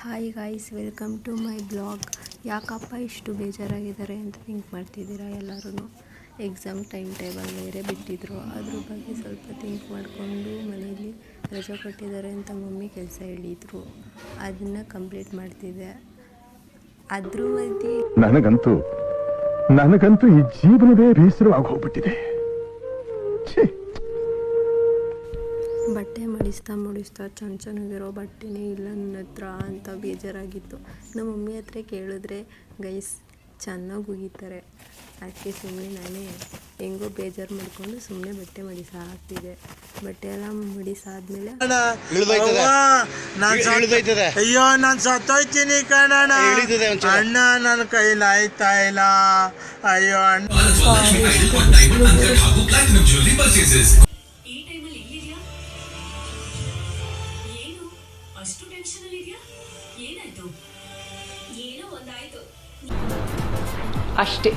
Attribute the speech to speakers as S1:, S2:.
S1: Hi guys, welcome to my blog. ಯಾಕಪ್ಪ ಇಷ್ಟು ಬೇಜಾರಾಗಿದ್ದಾರೆ ಅಂತ ಥಿಂಕ್ ಮಾಡ್ತಿದ್ದೀರಾ ಎಲ್ಲರೂ. ಎಕ್ಸಾಮ್ ಟೈಮ್ ಟೇಬಲ್ ಬೇರೆ ಬಿಟ್ಟಿದ್ರು, ಅದ್ರ ಬಗ್ಗೆ ಸ್ವಲ್ಪ ಥಿಂಕ್ ಮಾಡಿಕೊಂಡು ಮನೇಲಿ ರಜೆ ಕೊಟ್ಟಿದ್ದಾರೆ ಅಂತ ಮಮ್ಮಿ ಕೆಲಸ ಹೇಳಿದರು. ಅದನ್ನು ಕಂಪ್ಲೀಟ್ ಮಾಡ್ತಿದ್ದೆ. ಅದ್ರ ಮಧ್ಯೆ
S2: ನನಗಂತೂ ಈ ಜೀವನವೇ ಬೇಸರವಾಗಿ ಹೋಗ್ಬಿಟ್ಟಿದೆ.
S1: ಬಟ್ಟೆ ಮಡಿಸ್ತಾ ಚೆನ್ನಾಗಿರೋ ಬಟ್ಟೆನೇ ಇಲ್ಲ ನನ್ನ ಹತ್ರ ಅಂತ ಬೇಜಾರಾಗಿತ್ತು. ನಮ್ಮ ಮಮ್ಮಿ ಹತ್ರ ಕೇಳಿದ್ರೆ ಗೈಸ್ ಚೆನ್ನಾಗಿ ಉಗಿತಾರೆ. ಅದಕ್ಕೆ ಸುಮ್ಮನೆ ನಾನೇ ಹೆಂಗೋ ಬೇಜಾರು ಮಾಡಿಕೊಂಡು ಸುಮ್ಮನೆ ಬಟ್ಟೆ ಮಡಿಸಾಕ್ತಿದ್ದೆ. ಬಟ್ಟೆ ಎಲ್ಲ ಮಡಿಸಾದ್ಮೇಲೆ
S3: ಅಯ್ಯೋ ನಾನು ಸತ್ತೋಯ್ತೀನಿ ಕಣಣ್ಣ, ಅಣ್ಣ ನನ್ನ ಕೈಲಿ ಆಯ್ತಾ ಇಲ್ಲ. ಅಯ್ಯೋ ಅಣ್ಣ
S4: ಅಷ್ಟು ಟೆನ್ಷನ್ ಅಲ್ಲಿ ಇದೆಯಾ? ಏನಾಯ್ತು? ಏನೋ ಒಂದಾಯ್ತು
S5: ಅಷ್ಟೇ.